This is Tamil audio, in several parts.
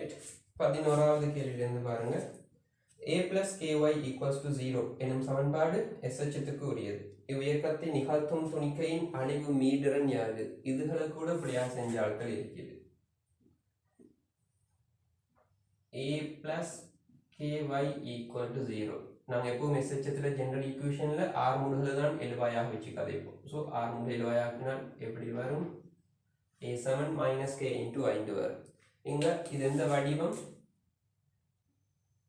ரைட் 11வது கேள்வியிலிருந்து பாருங்க a plus ky equals to 0 எனும் சமன்பாடு SHத்துக்கு உரியது. இவ்வியக்கத்தை நிகழ்த்தும் துணிக்கையின் அழிவு மீடிரன் யாது? இதுகளை கூட இப்படியா செஞ்ச ஆட்கள் இருக்குது. a plus ky equal to 0 நாங்க எப்பவும் SHத்துல ஜெனரல் ஈக்குவேஷன்ல r முடிவுல தான் எழுவாயாக வச்சு கதைப்போம். ஸோ r முடிவு எழுவாயாக்கினால் எப்படி வரும்? a சமன் மைனஸ் k இன்டூ i வரும். இங்க இது எந்த வடிவம்?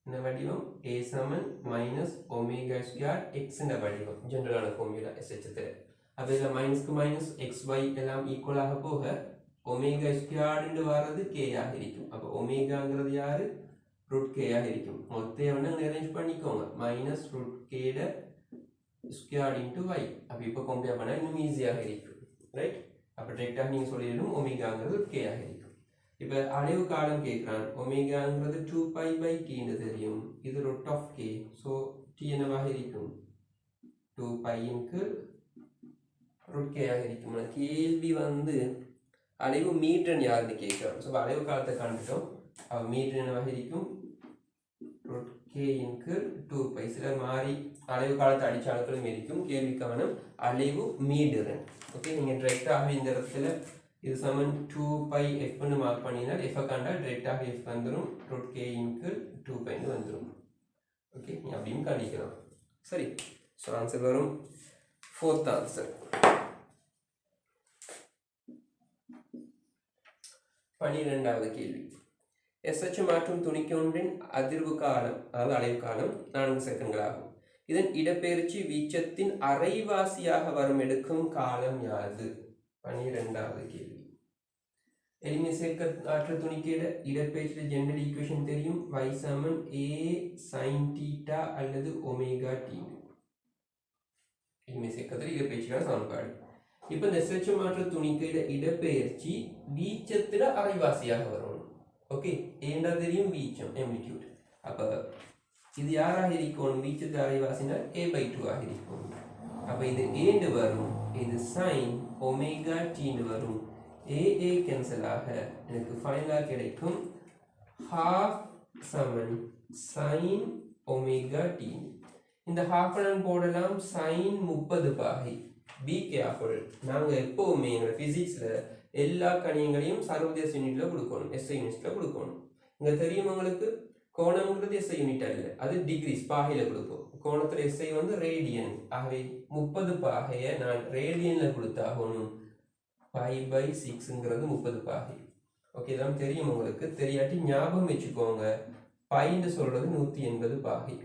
இந்த வடிவம் a சமன் மைனஸ் ஒமேகா ஸ்கொயர் x இந்த வடிவம் ஜெனரலான ஃபார்முலா SHத்துல. அப்ப இதுல மைனஸ்க்கு மைனஸ் xy எல்லாம் ஈக்குவலாக போக ஒமேகா ஸ்கொயர்டு வர்றது k ஆக இருக்கும். அப்ப ஒமேகாங்கிறது யாரு? ரூட் k ஆக இருக்கும். மொத்தம் அரேஞ்ச் பண்ணிக்கோங்க. மைனஸ் ரூட் k ட ஸ்கொயர் இன்டூ y. அப்ப இப்போ கம்பேர் பண்ணா இன்னும் ஈஸியாக இருக்கும். ரைட்? அப்ப டைரக்டா நீங்க சொல்லிடணும் ஒமேகாங்கிறது k ஆக இருக்கும். இப்போ அழிவு காலம் கேட்குறான். ஒமேகாங்கிறது 2π/t ன்னு தெரியும். இது root of k. So t என்னவாக இருக்கும்? 2π க்கு root k ஆக இருக்கும். கேள்வி அழிவு மீட்ரன் யாருன்னு கேட்குறான். ஸோ அழிவு காலத்தை காண்பிட்டோம். மீட்ரன் என்னவாக இருக்கும்? root k க்கு 2π. சிலர் மாறி அழிவு காலத்தை அடிச்சாலும் இருக்கும். கேள்விக்கான அழிவு மீடுரன். ஓகே, நீங்கள் டிரெக்டாக இந்த இடத்துல இது சமன் 2πf ன்னு மார்க் பண்ணினால் f கண்டா டைரக்டாக f வந்துரும். root k க்கு 2π ன்னு வந்துரும். ஓகே, நீ அப்படியும் கண்டிக்கலாம். சரி, ஸோ ஆன்சர் வரும் 4th ஆன்சர். 12வது கேள்வி. SH மாற்றும் துணிக்கொன்றின் அதிர்வு காலம் அதாவது அலைவு காலம் 4 செகண்ட்கள் ஆகும். இதன் இடப்பெயர்ச்சி வீச்சத்தின் அரைவாசியாக வரும் எடுக்கும் காலம் யாது? 12வது கேள்வி. எளிமை சேர்க்க ஆற்று துணிக்கையிட இடப்பெயர்ச்சி ஜெனரல் ஈக்குவேஷன் தெரியும். y சமன் a sin θ அல்லது ஒமேகா t. எளிமை சேர்க்கத்தில் இடப்பெயர்ச்சிக்கான சமன்பாடு. இப்போ இந்த SH மாற்று துணிக்கையிட இடப்பெயர்ச்சி வீச்சத்துல அரைவாசியாக வரும். ஓகே, ஏண்டா தெரியும் வீச்சம் ஆம்ப்ளிட்யூட். அப்ப இது யாராக இருக்கும்? வீச்சத்து அரைவாசினா a/2 ஆக இருக்கும். அப்ப இது ஏண்டு வரும், இது sin ஒமேகா t ன்னு வரும். a கேன்சல் ஆக எனக்கு ஃபைனலாக கிடைக்கும் half சமன் sin ஒமேகா t. இந்த half போடலாம் sin 30 பாகை. Be careful. நாங்கள் எப்போவுமே எங்கள் ஃபிசிக்ஸில் எல்லா கணியங்களையும் சர்வதேச யூனிட்ல கொடுக்கணும், SI யூனிட்ல கொடுக்கணும். இங்கே தெரியும் உங்களுக்கு கோணம்ங்கிறது SI யூனிட் அல்ல, அது டிகிரிஸ் பாகையில் கொடுப்போம். கோணத்தில் SI ரேடியன். ஆகவே 30 பாகையை நான் ரேடியனில் கொடுத்தாகணும். π/6ங்கிறது 30 பாகை. ஓகே, இதெல்லாம் தெரியும் உங்களுக்கு. தெரியாட்டி ஞாபகம் வச்சுக்கோங்க. பைன்னு சொல்றது 180 பாகை.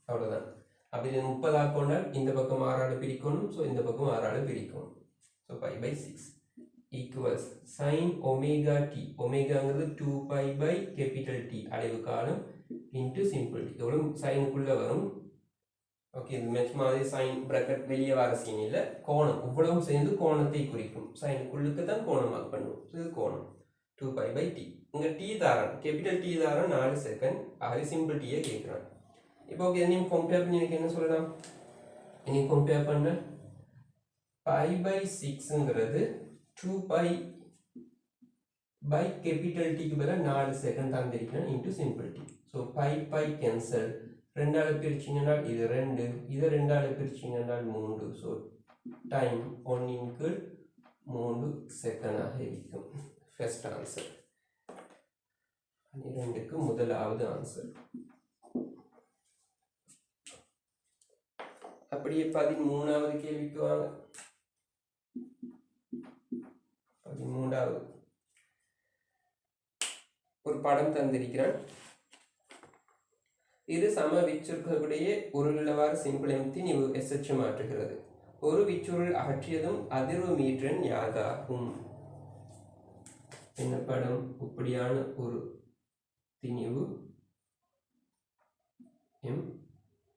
அவ்வளோதான். அப்படி 30 ஆக்கொண்டால் இந்த பக்கம் 6 பிரிக்கணும். ஸோ இந்த பக்கம் 6 பிரிக்கணும். So π/6 equals sin omega t. ஒமேகாங்கிறது 2π/T அலைவு காலம் இன்ட்டு சிம்பிள் டி. எவ்வளோ சைனுக்குள்ள வரும்? ஓகே, இது மேட்ச் மாதிரி சைன் பிராக்கெட் வெளியே வர சீன் இல்லை. கோணம் இவ்வளவு சேர்ந்து கோணத்தை குறிக்கும். சைனுக்குள்ளுக்கு தான் கோணம் மார்க் பண்ணுவோம். ஸோ இது கோணம் 2π/T. இங்கே டி தாரம் கேபிட்டல் டி தாரம் 4 செகண்ட். ஆகவே சிம்பிள் டீயை கேட்குறான். இப்போ ஓகே, நீங்கள் கம்பேர் பண்ணி எனக்கு என்ன சொல்லலாம்? நீங்கள் கம்பேர் பண்ண π/6ங்கிறது 2π/T க்கு பதிலாக 4 செகண்ட் தந்திருக்கேன் into simple T. So π cancel. 2ஆல் பிரிச்சிங்கனால் இது 2, இதை 2ஆல் பிரிச்சிங்கனால் 3. ஸோ டைம் 1/3 செகண்டாக இருக்கும். ஃபர்ஸ்ட் ஆன்சர் 12க்கு முதலாவது ஆன்சர். அப்படியே 13வது கேள்விக்கு வாங்க. 13வது ஒரு படம் தந்திருக்கிறான். இரு சம விச்சுருக்களுடைய உருளவாறு சிம்பிள் எம்தி நீ SH மாற்றுகிறது. ஒரு விச்சுருள் அகற்றியதும் அதிர்வு மீட்ரன் யாதாகும்? என்ன படம்? இப்படியான ஒரு திணிவு M.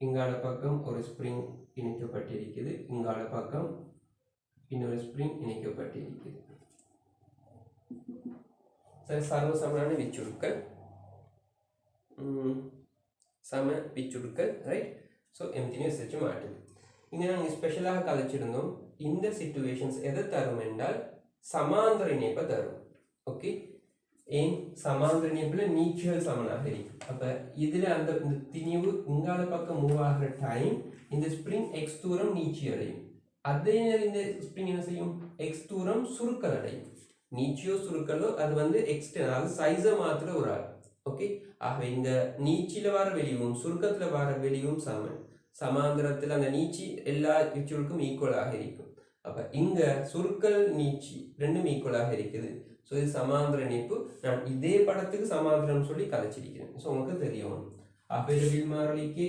இங்கால பக்கம் ஒரு ஸ்ப்ரிங் இணைக்கப்பட்டிருக்கிறது. இங்கால பக்கம் இன்னொரு ஸ்ப்ரிங் இணைக்கப்பட்டிருக்கிறது. சர்வசமனான விச்சுருக்கள், சம விச்சுருக்கள். ரைட்? ஸோ எம்தினியும் SH மாட்டுது. இங்கே நாங்கள் ஸ்பெஷலாக கதைச்சிருந்தோம். இந்த சிச்சுவேஷன்ஸ் எதை தரும் என்றால் சமாந்தர இணைப்பை தரும். ஓகே, ஏன் சமாந்தர இணைப்புல நீட்சிகள் சமனாக இருக்கும். அப்ப இதுல அந்த திணிவு இங்கால பக்கம் மூவ் ஆகிற டைம் இந்த ஸ்ப்ரிங் எக்ஸ் தூரம் நீட்சி அடையும். அதே நேரம் இந்த ஸ்ப்ரிங் என்ன செய்யும், எக்ஸ் தூரம் சுருக்கல் அடையும். நீச்சியோ சுருக்கலோ அது வந்து எக்ஸ்டர்னல், அது சைஸை மாத்திர ஒரு ஆள். ஓகே, ஆகவே இந்த நீச்சில வர வெளியும் சுருக்கத்துல வர வெளியும் சமன். சமாந்தரத்தில் அந்த நீச்சி எல்லா இச்சுகளுக்கும் ஈக்குவலாக இருக்கும். அப்ப இங்க சுருக்கல் நீச்சி ரெண்டும் ஈக்குவலாக இருக்குது. ஸோ இது சமாந்தர இணைப்பு. நான் இதே படத்துக்கு சமாந்தரம் சொல்லி கதைச்சிருக்கிறேன். ஸோ உங்களுக்கு தெரியும். அப்ப இரவில் மாறலி கே,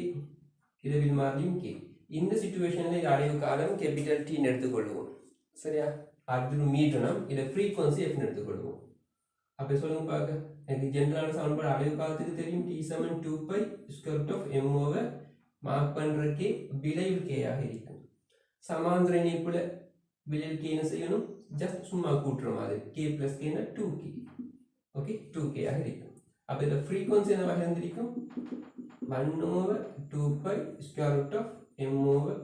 இரவில் மாறலியும் கே. இந்த சிச்சுவேஷன்ல இது அடைவு காலம் கேபிட்டல் T எடுத்துக்கொள்வோம். சரியா, அது மீட்டனம் இதை ஃப்ரீக்வன்சி எஃப்னு எடுத்துக்கொள்வோம். அப்போ சொல்லுங்க பார்க்க, எனக்கு ஜென்ரலான சமன்பாடு அடைவு காலத்துக்கு தெரியும். T = 2π √m ஓவர் மார்க் பண்ற கே விளைவு கேயாக இருக்கும். சமாந்தர இணைப்புல விளைவு கே என்ன செய்யணும், ஜஸ்ட் சும்மா கூட்டுற மாதிரி k + k னா 2k. ஓகே, 2k ஆக இருக்கும். அப்போ இதில் ஃப்ரீக்வன்சி என்னவாக இருந்திருக்கும், 1/2π √m ஓவர்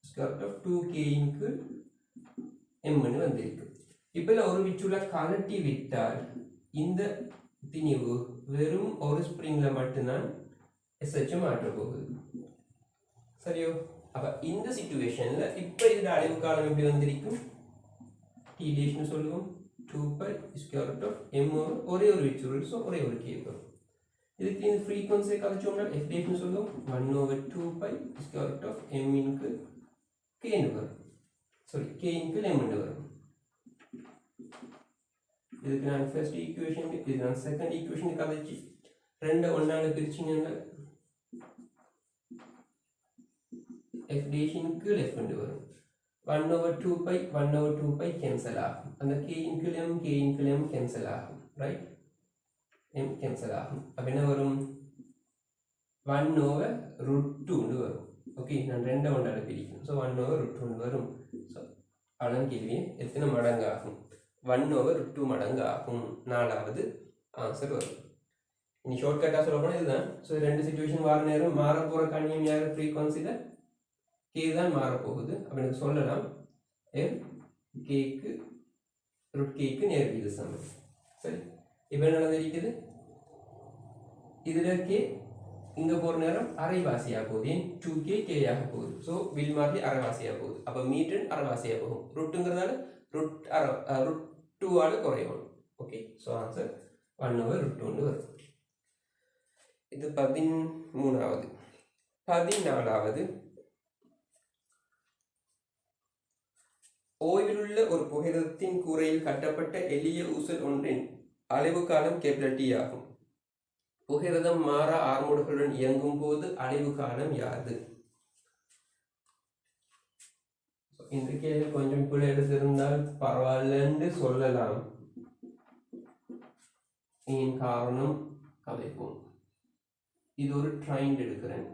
√2k க்கு m ன்னு வந்திருக்கு. இப்போ ஒரு விச்சுல கலட்டி விட்டால் இந்த திணிவு வெறும் ஒரு ஸ்ப்ரிங்ல மட்டும்தான் SH மாற்ற போகுது. சரியோ, அப்ப இந்த சிச்சுவேஷன்ல இப்போ இதோட அடைவு காலம் எப்படி வந்திருக்கும், T டேஷ்னு சொல்லுவோம். 2π √m ஓவர் ஒரே ஒரு விச்சுருள், ஸோ ஒரே ஒரு k வரும். இதுக்கு இந்த ஃப்ரீக்வன்சியை கழிச்சோம்னா F டேஷ்னு சொல்லுவோம். 1/2π √m க்கு k வரும். சாரி, k க்கு m வரும். இதுக்கு நான் ஃபர்ஸ்ட் ஈக்குவேஷன், இது நான் செகண்ட் ஈக்குவேஷன் கழிச்சு ரெண்டு ஒன்றால பிரிச்சிங்கன்னா f டேஷின்க்கு லெஃப்ட் ஹேண்ட் வரும். 1/2π கேன்சல் ஆகும். அந்த k இன்கு m கேன்சல் ஆகும். ரைட், m கேன்சல் ஆகும். அப்ப என்ன வரும், 1/√2 வரும். ஓகே, நான் ரெண்டு ஒன்றால பிரிக்கணும். ஸோ 1/√2 வரும். ஸோ அதான் கேள்வி, எத்தனை மடங்கு ஆகும், 1/√2 மடங்கு ஆகும். நாலாவது ஆன்சர் வரும். இனி ஷார்ட்கட்டாக சொல்ல போனால் இதுதான். ஸோ ரெண்டு சிச்சுவேஷன் வார நேரம் மாற போகிற கண்ணியம் யார், ஃப்ரீக்வன்சியில் கே தான் மாறப்போகுது. அப்போ எனக்கு சொல்லலாம் எஃப் கேக்கு √k நேர் விகிதம். சரி, இப்போ என்ன நடந்திருக்குது, இதில் கே இங்கே போகிற நேரம் அரைவாசியாக போகுது. ஏன், 2k k ஆக போகுது. ஸோ வில் மாறி அரைவாசியாக போகுது. அப்போ மீட்டர் அரைவாசியாக போகும். √ங்கிறதால √2 ஆல் குறையும். ஓகே, ஸோ ஆன்சர் 1/√2 வரும். இது 13வது. 14வது, ஓய்விலுள்ள ஒரு புகையிரத்தின் கூரையில் கட்டப்பட்ட எளிய ஊசல் ஒன்றின் அலைவு காலம் T ஆகும். புகையிரதம் மாற ஆர்முடுகளுடன் இயங்கும் போது அலைவு காலம் யாது? இந்த கேள்வி கொஞ்சம் கூட எடுத்திருந்தால் பரவாயில்லன்னு சொல்லலாம். இதன் காரணம் கலைப்போம். இது ஒரு ட்ரைன் எடுக்கிறேன்.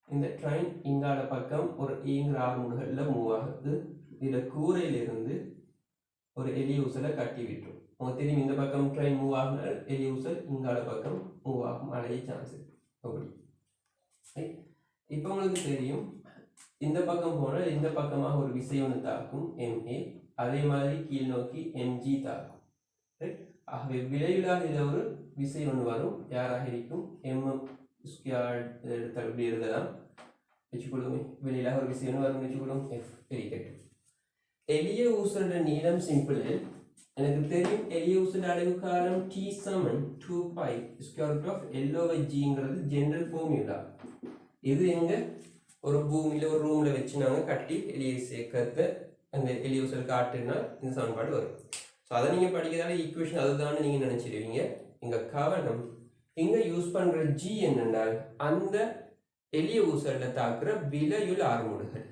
இந்த ட்ரைன் இங்கால பக்கம் ஒரு ஈங்கிற ஆர்முடுகள்ல மூவ் ஆகுது. இதுல கூரையிலிருந்து ஒரு எளிய ஊசலை கட்டி விட்டுரும். உங்களுக்கு தெரியும், இந்த பக்கம் ட்ரைன் மூவ் ஆகுனால் எளிய ஊசல் இங்கால பக்கம் மூவ் ஆகும், அலைய சான்ஸ் இருக்கு. அப்படி இப்போ உங்களுக்கு தெரியும், இந்த பக்கம் போனால் இந்த பக்கமாக ஒரு விசை ஒன்று தாக்கும் MA, அதே மாதிரி கீழ் நோக்கி MG தாக்கும். ரைட், ஆகவே விளைவிலாக இதில் ஒரு விசை ஒன்று வரும். யாராக இருக்கும், m² எடுத்தால் இப்படி எழுதலாம் வச்சுக்கொள்ளுமே. வெளியிலாக ஒரு விசை ஒன்று வரும் வச்சுக்கொள்ளும், F இருக்கட்டும். எளிய ஊசலோட நீளம் சிம்பிள். எனக்கு தெரியும் எளிய ஊசல் அடைவு காலம் T = 2π √L/Gங்கிறது ஜெனரல் ஃபார்முலா. இது எங்க ஒரு பூமியில ஒரு ரூம்ல வச்சு நாங்கள் கட்டி எளிய சேர்க்கத்தை அந்த எளிய ஊசல் காட்டுனா இந்த சமன்பாடு வரும். ஸோ அதை நீங்கள் படிக்கிறதால ஈக்குவேஷன் அதுதான் நீங்கள் நினைச்சிருவீங்க. இங்க கவனம், இங்க யூஸ் பண்ற G என்னென்றால் அந்த எளிய ஊசல்ல தாக்குற விலையுள் ஆர்முடுகள்.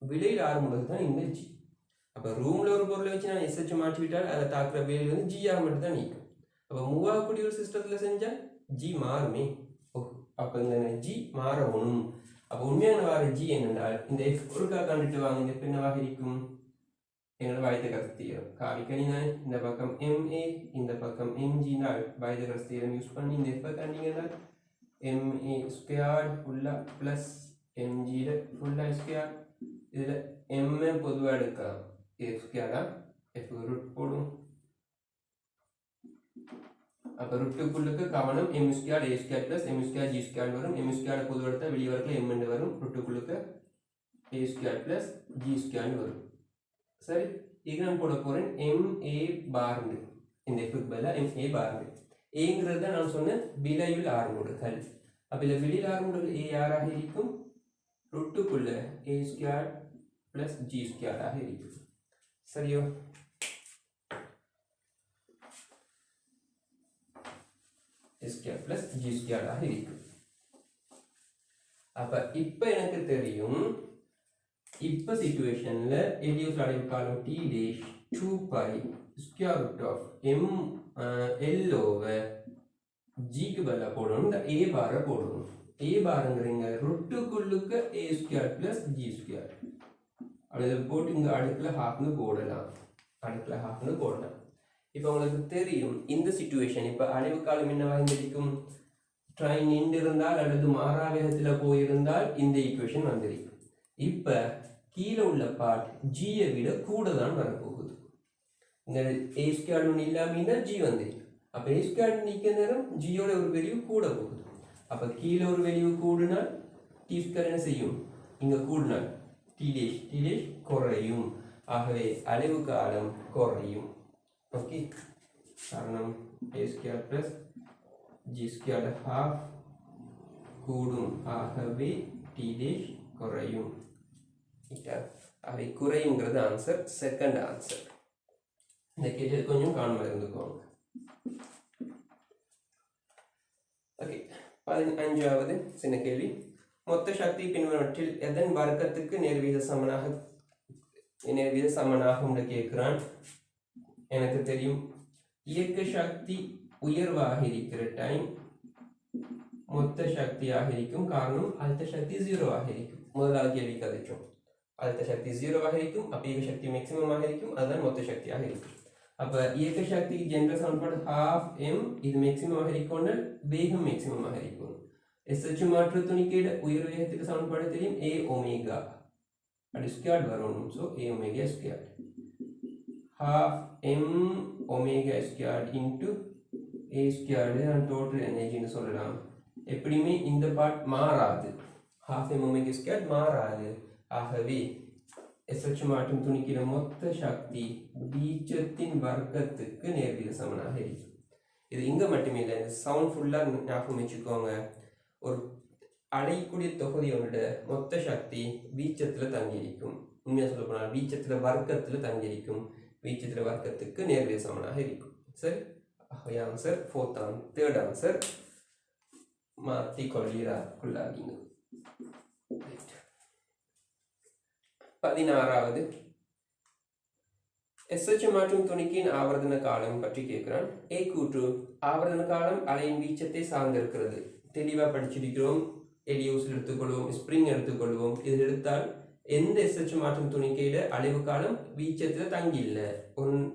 விலையில் ஆர்முடுகள் தான் இந்த G. அப்போ ரூம்ல ஒரு பொருளை வச்சு நான் SH மாற்றி விட்டால் அதை தாக்குற விலை வந்து G ஆக மட்டும் தான் நீக்கும். அப்போ மூவ் ஆகக்கூடிய ஒரு சிஸ்டத்துல செஞ்சால் G மாறுமே. அப்போ இந்த G மாறணும். அப்போ உண்மையான வார G என்னென்றால் இந்த F ஒருக்கா கண்டுட்டு வாங்க, இந்த பின்னவாக இருக்கும் எங்களோட வாய்த்த கருத்தீரம் காவிக்கணி தான். இந்த பக்கம் MA, இந்த பக்கம் MG நாள் வாய்த்த கருத்தீரம் யூஸ் பண்ணி இந்த F கண்டிங்கன்னா MA² ஃபுல்லா ப்ளஸ் MG ஃபுல்லா ஸ்கொயர். இதில் M பொதுவாக எடுக்கலாம். a ஸ்கொயரா f ரூட் போடும். அப்ப ரூட்டுக்குள்ளுக்கு கவனம் m square a square plus m square g square வரும். m ஸ்கொயர் பொது எடுத்தா வெளிய வரக்குள்ள m என்று வரும். ரூட்டுக்குள்ளுக்கு a square plus g square வரும். சரி, இது நான் போட போறேன் ma பார். இந்த f க்கு பதிலா ma பார். a ங்கிறது நான் சொன்ன விளைவில் ஆர்முடுகள். அப்ப இந்த வெளியில் ஆர்முடுகள் a யாராக இருக்கும்? ரூட்டுக்குள்ள a square plus g square ஆக இருக்கும். சரியோ? a square plus g square ஆக இருக்கும். அப்ப இப்ப எனக்கு தெரியும், இப்ப சிச்சுவேஷன்ல எலியூஸ் அடைவு காலம் t dash 2 pi square root of m l over g க்கு பதிலா போடணும். இந்த a பார போடணும். a பாருங்கிறீங்க ரூட்டுக்குள்ளுக்கு a square plus g square. அதை போட்டு இங்க அடுக்குல ஹாஃப்னு போடலாம். அடுக்குல ஹாஃப்னு போடலாம். இப்போ உங்களுக்கு தெரியும் இந்த சிச்சுவேஷன் இப்ப அடைவு காலம் என்னவா இருந்திருக்கும்? ட்ரெயின் நின்று இருந்தால் அல்லது மாறா வேகத்துல போயிருந்தால் இந்த ஈக்குவேஷன் வந்திருக்கும். இப்ப கீழே உள்ள பார்ட் ஜியை விட கூட தான் வரப்போகுது. இந்த a ஸ்கொயர் ஒன்று இல்லாம g வந்திருக்கு. அப்ப a ஸ்கொயர் நிற்க நேரம் ஜியோட ஒரு வேல்யூ கூட போகுது. அப்ப கீழே ஒரு வேல்யூ கூடுனால் t ஸ்கொயர் என்ன செய்யும்? இங்க கூடுனால் t டேஷ் குறையும். ஆகவே அடைவு காலம் குறையும். ஓகே, காரணம் a square plus g square half கூடும். ஆகவே t டேஷ் குறையும். அவை குறையுங்கிறது ஆன்சர், செகண்ட் ஆன்சர். இந்த கேள்வி கொஞ்சம் காணாம இருந்துக்கோங்க. ஓகே, 15வது சின்ன கேள்வி. மொத்த சக்தி பின்வருவனவற்றில் எதன் வர்க்கத்துக்கு நேர்வீத சமனாக கேட்கிறான். எனக்கு தெரியும் இயக்க சக்தி உயர்வாக இருக்கிற டைம் மொத்த சக்தியாக இருக்கும். காரணம் அழுத்த சக்தி 0 ஆக இருக்கும். முதலாவது கேள்வி கதைச்சோம், அழுத்த சக்தி 0 ஆக இருக்கும். அப்ப இயக்க சக்தி மேக்ஸிமம் ஆக இருக்கும். அதுதான் மொத்த சக்தியாக இருக்கும். அப்ப இயக்க சக்தி ஜெனரல் சமன்பாடு half m. இது மேக்ஸிமம் ஆக இருக்கும், வேகம் மேக்ஸிமம் ஆக இருக்கும். SH மாற்று துணிக்கையிட உயர் வேகத்துக்கு சமன்பாடு தெரியும், a ஒமேகா அது ஸ்கொயர் வரணும். So a omega square half m omega square into a square நான் டோட்டல் எனர்ஜின்னு சொல்லலாம். எப்படியுமே இந்த பார்ட் மாறாது. half m ஒமேகா ஸ்கொயர் மாறாது. ஆகவே SH மாற்றும் துணிக்கிற மொத்த சக்தி வீச்சத்தின் வர்க்கத்துக்கு நேர்வீத சமனாக இருக்கும். இது இங்க மட்டுமே இல்லை, இந்த சவுண்ட் ஃபுல்லா ஞாபகம் வச்சுக்கோங்க. ஒரு அடையக்கூடிய தொகுதியோட மொத்த சக்தி வீச்சத்துல தங்கியிருக்கும். உண்மையா சொல்ல போனால் வீச்சத்துல வர்க்கத்துல தங்கியிருக்கும். வீச்சத்துல வர்க்கத்துக்கு நேர்வீத சமனாக இருக்கும். சரி, ஆன்சர் தேர்ட் ஆன்சர் மாத்தி கொள்ளாதீங்க. 16வது SH மாற்றும் துணிக்கின் ஆவர்த்தன காலம் பற்றி கேட்கிறான். a கூற்று ஆவர்த்தன காலம் அலையின் வீச்சத்தை சார்ந்திருக்கிறது. தெளிவா படிச்சிருக்கிறோம். எலியூஸ் எடுத்துக்கொள்வோம், ஸ்ப்ரிங் எடுத்துக்கொள்வோம். இது எடுத்தால் எந்த SH மாற்றும் துணிக்கையில அலைவு காலம் வீச்சத்துல தங்கி இல்லை.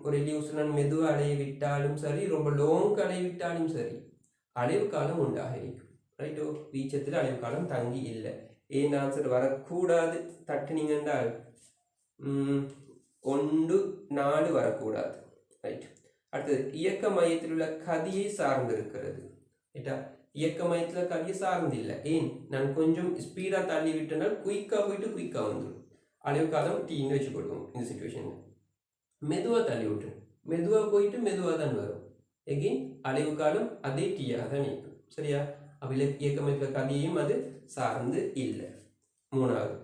ஒரு எலியூஸ் நான் மெதுவா அலைய விட்டாலும் சரி, ரொம்ப லோங்கு அலைய விட்டாலும் சரி, அலைவு காலம் உண்டாக இருக்கும். ரைட்டோ, வீச்சத்துல அலைவு காலம் தங்கி இல்லை. ஏன் ஆன்சர் வரக்கூடாது தட்டுனீங்க என்றால் 1 4 வரக்கூடாது. ரைட். அடுத்தது இயக்க மையத்தில் உள்ள கதியை சார்ந்து இருக்கிறது. ரைட்டா, இயக்க மையத்துல கதியை சார்ந்து இல்லை. ஏன், நான் கொஞ்சம் ஸ்பீடா தள்ளி விட்டனால் குயிக்கா போயிட்டு குயிக்கா வந்துடும். அலைவு காலம் டீன்னு வச்சுக்கொள்வோம். இந்த சிச்சுவேஷன் மெதுவா தள்ளி விட்டு மெதுவா போயிட்டு மெதுவா தான் வரும். எகெயின் அலைவு காலம் அதே டீயாக தான் இருக்கும். சரியா, அவ்வில இயக்க மையத்துல கதியையும் அது சார்ந்து இல்லை. 3வது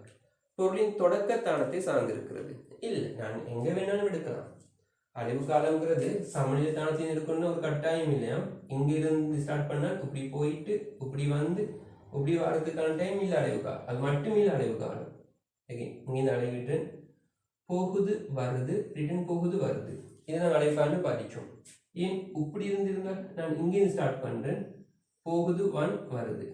பொருளின் தொடக்க தானத்தை சார்ந்திருக்கிறது. இல்லை, நான் எங்க வேணாலும் எடுக்கலாம். அலைவு காலங்கிறது சமநிலை தானத்தையும் இருக்கணும்னு ஒரு கட்டாயம் இல்லையா. இங்க இருந்து ஸ்டார்ட் பண்ணா இப்படி போயிட்டு இப்படி வந்து இப்படி வர்றதுக்கான டைம் இல்லை அலைவு காலம். அது மட்டும் இல்லை அலைவு காலம். இங்க அலைவிட்டு போகுது வருது, ரிட்டர்ன் போகுது வருது. இதை நான் அலைவு காலம் பாதிச்சோம். ஏன் இப்படி இருந்திருந்தா நான் இங்கேருந்து ஸ்டார்ட் பண்றேன், போகுது 1 வருது.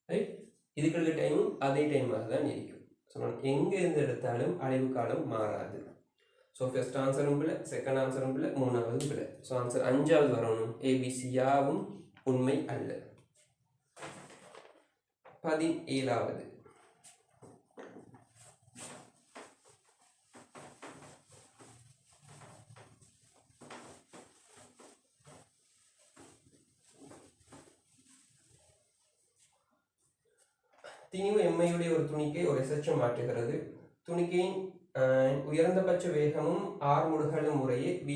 ரைட், இதுக்குள்ள டைமும் அதே டைமாக தான் இருக்கும். ஸோ நான் எங்கே இருந்து எடுத்தாலும் அலைவு காலம் மாறாது. ஸோ ஃபர்ஸ்ட் ஆன்சரும் பிள்ளை, செகண்ட் ஆன்சரும் பிள்ளை, 3வது பிள்ளை. ஸோ ஆன்சர் 5வது வரணும். ஏபிசி யாவும் உண்மை அல்ல. 17வது திணிவு எம்ஐயுடைய ஒரு துணிக்கை ஒரு SH மாற்றுகிறது. துணிக்கையின் உயர்ந்தபட்ச வேகமும் R முடுகலும் முறையே V,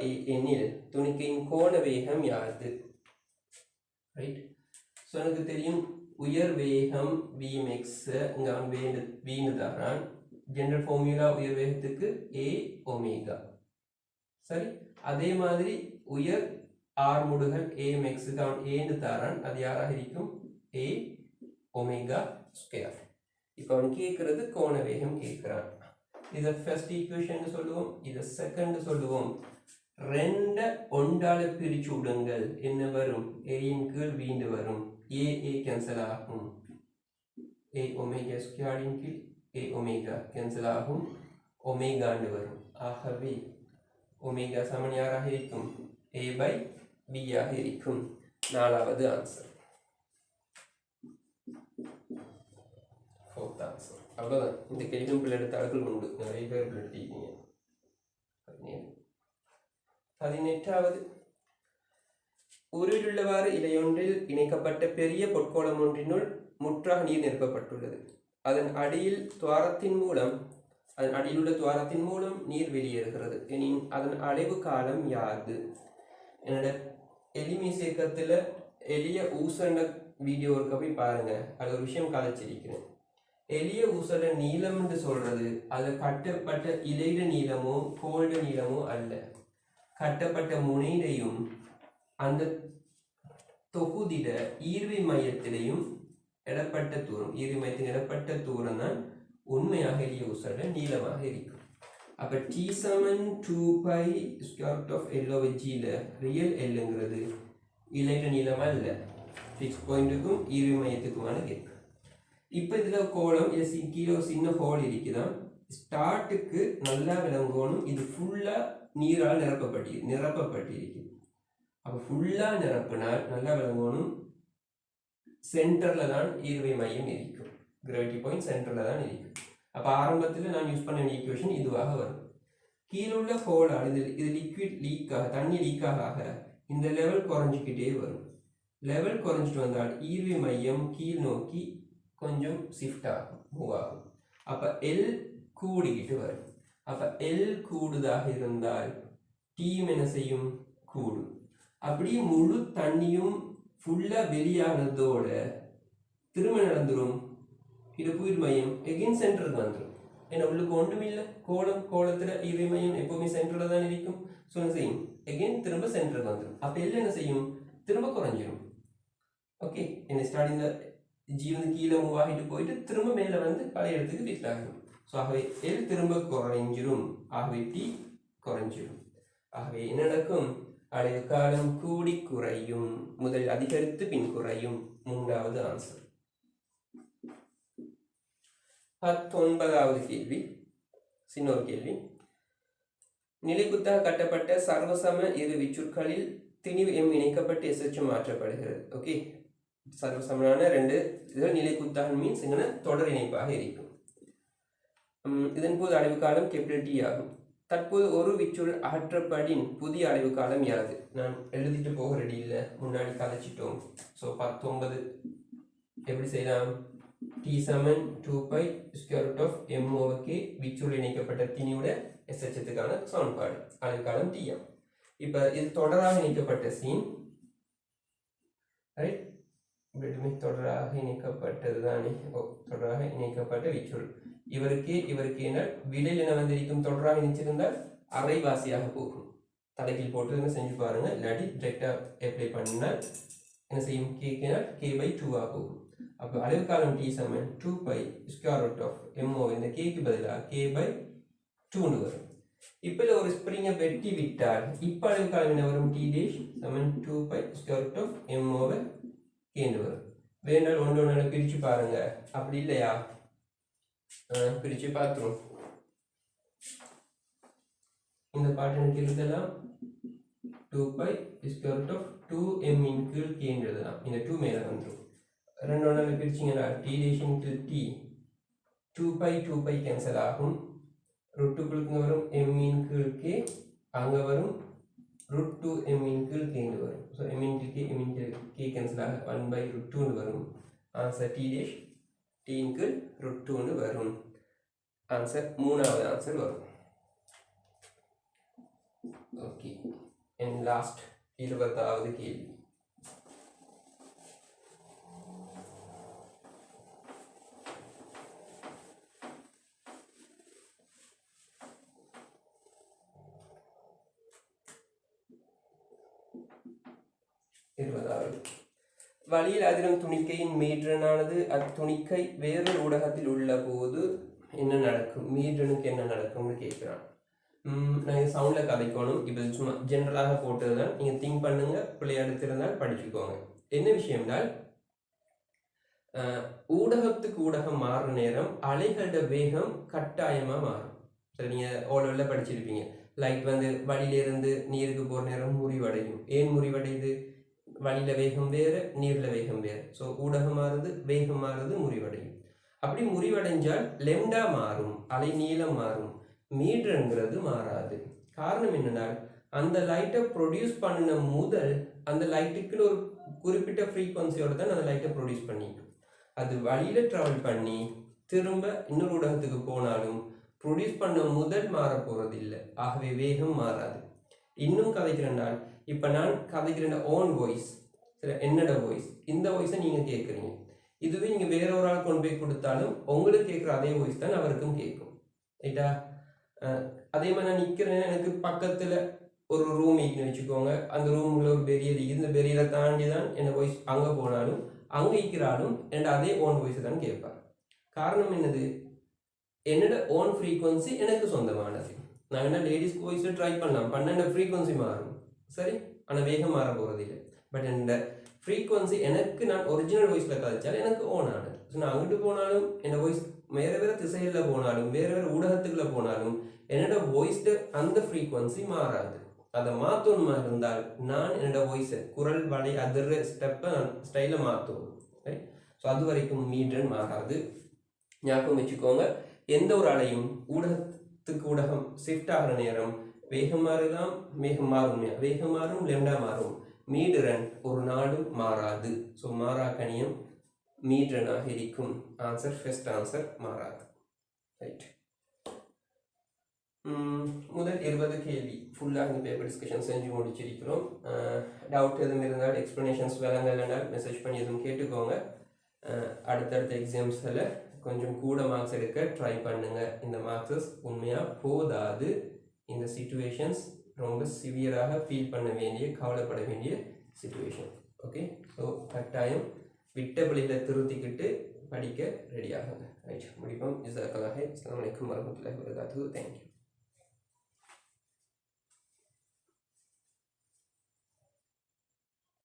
A எனில் துணிக்கையின் கோண வேகம் யாது? ரைட். ஸோ எனக்கு தெரியும் உயர் வேகம் Vmax, இங்கே அவன் வீணு தரான். ஜெனரல் ஃபார்முலா உயர் வேகத்துக்கு A ஒமேகா. சரி, அதே மாதிரி உயர் R முடுகல் Amaxக்கு அவன் ஏன்னு தரான். அது யாராக இருக்கும்? A omega square. இப்போ அவன் கேட்கறது கோண வேகம் கேட்கிறான். இதை ஃபர்ஸ்ட் ஈக்குவேஷன் சொல்லுவோம், இதை செகண்ட் சொல்லுவோம். ரெண்டை ஒன்றால பிரிச்சு விடுங்கள், என்ன வரும்? ஏயின் கீழ் வீண்டு வரும். ஏ கேன்சல் ஆகும். A ஒமேகா ஸ்கொயரின் கீழ் A ஒமேகா கேன்சல் ஆகும். ஒமேகாண்டு வரும். ஆகவே ஒமேகா சமன் யாராக இருக்கும்? A by B ஆக இருக்கும். நாலாவது ஆன்சர். Fourth answer. அவ்வளோதான். இந்த கேள்வியும் பிள்ளை எடுத்த ஆட்கள் உண்டு, நிறைய பேர் பிள்ளை எடுத்தீங்க. 18வது. ஊரிலுள்ளவாறு இலையொன்றில் இணைக்கப்பட்ட பெரிய பொற்கோளம் ஒன்றினுள் முற்றாக நீர் நிரப்பப்பட்டுள்ளது. அதன் அடியில் உள்ள துவாரத்தின் மூலம் நீர் வெளியேறுகிறது எனின் அதன் அடைவு காலம் யாது? என்னோட எளிமை சேர்க்கத்தில் எளிய ஊசண்ட வீடியோ இருக்க போய் பாருங்க. அது ஒரு விஷயம் கலைச்சிருக்கிறேன். எளிய ஊசல நீளம் என்று சொல்றது அது கட்டப்பட்ட இலையிட நீளமோ கோல்ட நீளமோ அல்ல. கட்டப்பட்ட முனையிலையும் அந்த தொகுதியில ஈர்வை மையத்திலையும் இடப்பட்ட தூரம், ஈர்வை மையத்தின் இடப்பட்ட தூரம் தான் உண்மையாக எளிய ஊசல நீளமாக இருக்கும். அப்ப T சமன் 2π square root of L over Gல ரியல் Lங்கிறது இலையிட நீளமா இல்ல, ஃபிக்ஸ் பாயிண்ட்டுக்கும் ஈர்வை மையத்துக்குமான கேட்கு. இப்போ இதில் கோலம் கீழே சின்ன ஹோல் இருக்குதான். ஸ்டார்ட்டுக்கு நல்லா விளங்கணும், இது ஃபுல்லாக நீரால் நிரப்பப்பட்டிருக்கு. அப்போ ஃபுல்லாக நிரப்பினால் நல்லா விளங்கணும், சென்டரில் தான் ஈர்வை மையம் இருக்கும். கிராவிட்டி பாயிண்ட் சென்டரில் தான் இருக்கும். அப்போ ஆரம்பத்தில் நான் யூஸ் பண்ண ஈக்குவேஷன் இதுவாக வரும். கீழுள்ள ஹோலால் இது லிக்விட் லீக்காக, தண்ணி லீக்காக இந்த லெவல் குறைஞ்சிக்கிட்டே வரும். லெவல் குறைஞ்சிட்டு வந்தால் ஈர்வை மையம் கீழ் நோக்கி கொஞ்சம் ஷிஃப்ட் ஆகும், மூவ் ஆகும். அப்போ எல் கூடிக்கிட்டு வரும். அப்போ எல் கூடுதாக இருந்தால் டீம் என்ன செய்யும்? கூடும். அப்படியே முழு தண்ணியும் ஃபுல்லாக வெளியானதோட திரும்ப நடந்துடும், இது புயிர் மையம் எகெயின் சென்டருக்கு வந்துடும். ஏன்னா உள்ளுக்கு ஒன்றும் இல்லை, கோலத்தில் ஈர்வை மையம் எப்போவுமே சென்டரில் தான் இருக்கும். ஸோ என்ன செய்யும்? எகெயின் திரும்ப சென்டருக்கு வந்துடும். அப்போ எல் என்ன செய்யும்? திரும்ப குறைஞ்சிடும். ஓகே, என்ன ஸ்டார்ட் இந்த ஜி கீழே மூவ் ஆகிட்டு போயிட்டு திரும்ப மேலே வந்து பழைய இடத்துக்கு ஃபிக்ஸ் ஆகும். ஸோ ஆகவே எல் திரும்ப குறைஞ்சிரும், ஆகவே டி குறைஞ்சிரும். ஆகவே என்ன நடக்கும்? அடைவு காலம் கூடி குறையும், முதல் அதிகரித்து பின் குறையும். மூன்றாவது ஆன்சர். 19வது கேள்வி, சின்ன ஒரு கேள்வி. நிலைக்குத்தாக கட்டப்பட்ட சர்வசம இரு விச்சுக்களில் திணிவு M இணைக்கப்பட்டு SH மாற்றப்படுகிறது. ஓகே, சர்வசமனான ரெண்டு இதில் நிலைக்குத்தாக மீன்ஸ் எங்கன்னா தொடர் இணைப்பாக இருக்கும். இதன் போது அடைவு காலம் T ஆகும். தற்போது ஒரு விச்சுள் அகற்றப்படின் புதிய அடைவு காலம் யாது? நான் எழுதிட்டு போக ரெடி இல்லை, முன்னாடி கதைச்சிட்டோம். ஸோ 19 எப்படி செய்யலாம்? T சமன் 2π square root of M over K விச்சுள் இணைக்கப்பட்ட திணியோட SHத்துக்கான சமன்பாடு, அடைவு காலம் T. இப்போ இது தொடராக இணைக்கப்பட்ட சீன், ரைட்? தொடராக இணைக்கப்பட்டது தானே? தொடராக இணைக்கப்பட்ட விச்சுள் இவருக்கு என விலையில் என்ன வந்திருக்கும்? தொடராக இணைச்சிருந்தால் அரைவாசியாக போகும். தலைகீழ் போட்டு என்ன செஞ்சு பாருங்க, இல்லாட்டி டிரெக்டாக அப்ளை பண்ணினால் என்ன செய்யும்? K/2 போகும். அப்போ அடைவு காலம் T சமன் 2π ஸ்கொயர் ரூட் ஆஃப் M இந்த கேக்கு பதிலாக K/2 வரும். இப்போ ஒரு ஸ்ப்ரிங்கை வெட்டி விட்டால் இப்போ அடைவு காலம் என்ன வரும்? T' சமன் 2π square root of M K வரும். வேணால் ஒன்று பிரித்து பாருங்க. அப்படி இல்லையா? பிரித்து பார்த்துரும். இந்த பாட்டு எனக்கு எழுதலாம் 2π square root of 2M K எழுதலாம். இந்த 2 மேலே வந்துடும். ரெண்டு ஒன்று பிரிச்சிங்கன்னா T' T 2π கேன்சல் ஆகும். ரூட்டுக்குள்ளுக்கு வரும் M K, அங்கே வரும் √2M K வரும். ஸோ M K கேன்சல் ஆக 1/√2 வரும். ஆன்சர் T' டீனுக்கு √2 வரும். ஆன்சர் மூணாவது ஆன்சர் வரும். ஓகே, என் லாஸ்ட் 20வது கேள்வி. வழியில் அதிரும் துணிக்கையின் மீட்ரனானது அத்துணிக்கை வேறொரு ஊடகத்தில் உள்ள போது என்ன நடக்கும்? மீட்ரனுக்கு என்ன நடக்கும்னு கேட்குறான். நாங்கள் சவுண்டில் கதைக்கணும். இப்போ சும்மா ஜென்ரலாக போட்டது தான், நீங்கள் திங்க் பண்ணுங்க, பிள்ளையாடுத்திருந்தால் படிச்சுக்கோங்க. என்ன விஷயம்னால், ஊடகத்துக்கு ஊடகம் மாறுற நேரம் அலைகளோட வேகம் கட்டாயமாக மாறும். சரி, நீங்கள் ஓலவில் படிச்சிருப்பீங்க, லைட் வந்து வழியிலிருந்து நீருக்கு போகிற நேரம் முறிவடையும். ஏன் முறிவடையுது? வழியில் வேகம் வேறு, நீரில் வேகம் வேறு. ஸோ ஊடகம் மாறுது, வேகம் மாறுது, முறிவடையும். அப்படி முறிவடைஞ்சால் லெம்டா மாறும், அலை நீளம் மாறும், மீட்டருங்கிறது மாறாது. காரணம் என்னன்னா, அந்த லைட்டை ப்ரொடியூஸ் பண்ண முதல் அந்த லைட்டுக்குன்னு ஒரு குறிப்பிட்ட ஃப்ரீக்வன்சியோட தான் அந்த லைட்டை ப்ரொடியூஸ் பண்ணிக்கும். அது வழியில் ட்ராவல் பண்ணி திரும்ப இன்னொரு ஊடகத்துக்கு போனாலும் ப்ரொடியூஸ் பண்ண முதல் மாற போகிறது இல்லை. ஆகவே வேகம் மாறாது. இன்னும் கதைக்கிறனால், இப்போ நான் கதைக்கிறேன் ஓன் வாய்ஸ், சரி, என்னோட வாய்ஸ், இந்த வாய்ஸை நீங்கள் கேட்குறீங்க. இதுவே நீங்கள் வேற ஒரு ஆள் கொண்டு போய் கொடுத்தாலும் உங்களுக்கு கேட்குற அதே வாய்ஸ் தான் அவருக்கும் கேட்கும். ரைட்டா? அதே மாதிரி நான் நிற்கிறேன், எனக்கு பக்கத்தில் ஒரு ரூம் ஈக்குன்னு வச்சுக்கோங்க. அந்த ரூமில் ஒரு பெரியல், இந்த பெரியலை தாண்டி தான் என் வாய்ஸ் அங்கே போனாலும் அங்கே ஈக்கிறாலும் என் அதே ஓன் வாய்ஸை தான் கேட்பார். காரணம் என்னது? என்னோட ஓன் ஃப்ரீக்வன்சி எனக்கு சொந்தமானது. நான் என்ன லேடிஸ்க்கு வாய்ஸில் ட்ரை பண்ணலாம், என்னோட ஃப்ரீக்வன்சி மாறும், சரி, ஆனால் வேகம் மாற போகிறது இல்லை. பட் என்னோட ஃப்ரீக்வன்சி எனக்கு நான் ஒரிஜினல் வாய்ஸில் கதைச்சால் எனக்கு ஓன் ஆனது. ஸோ நான் அங்கிட்டு போனாலும் என்னோட வாய்ஸ் வேறு வேறு திசைகளில் போனாலும் வேறு வேறு ஊடகத்துக்குள்ள போனாலும் என்னோட வாய்ஸ்டு அந்த ஃப்ரீக்வன்சி மாறாது. அதை மாற்றணுமா இருந்தால் நான் என்னோட வாய்ஸை குரல் வலை அதிர ஸ்டெப்பை ஸ்டைலை மாற்றணும். ரைட்? ஸோ அது வரைக்கும் மீட்ரன் மாறாது. ஞாபகம் வச்சுக்கோங்க, எந்த ஒரு அலையும் ஊடகத்துக்கு ஊடகம் ஷிஃப்ட் ஆகிற நேரம் வேகம் மாறலாம், வேகம் மாறும், லெம்டா மாறும். மீட்ரன் ஒரு நாளும் மாறாது. ஸோ மாறா கணியம் மீட்ரனாக இருக்கும். ஆன்சர், ஃபர்ஸ்ட் ஆன்சர் மாறாது. ரைட். முதல் 20 கேள்வி ஃபுல்லாக இந்த பேப்பர் டிஸ்கஷன் செஞ்சு முடிச்சிருக்கிறோம். டவுட் எதுவும் இருந்தால், எக்ஸ்ப்ளனேஷன்ஸ் விளங்கலைனால் மெசேஜ் பண்ணி எதுவும் கேட்டுக்கோங்க. அடுத்தடுத்த எக்ஸாம்ஸில் கொஞ்சம் கூட மார்க்ஸ் எடுக்க ட்ரை பண்ணுங்கள். இந்த மார்க்ஸஸ் உண்மையாக போதாது. இந்த சிச்சுவேஷன்ஸ் ரொம்ப சிவியராக ஃபீல் பண்ண வேண்டிய, கவலைப்பட வேண்டிய சிச்சுவேஷன். ஓகே, ஸோ கட்டாயம் விட்ட பிள்ளைகளை திருத்திக்கிட்டு படிக்க ரெடி ஆகுங்க. ரைட், முடிப்போம். ஜஸாக்கல்லாஹ். அஸ்ஸலாமு அலைக்கும் வரஹ்மத்துல்லாஹி வபரகாத்துஹு. தேங்க்யூ.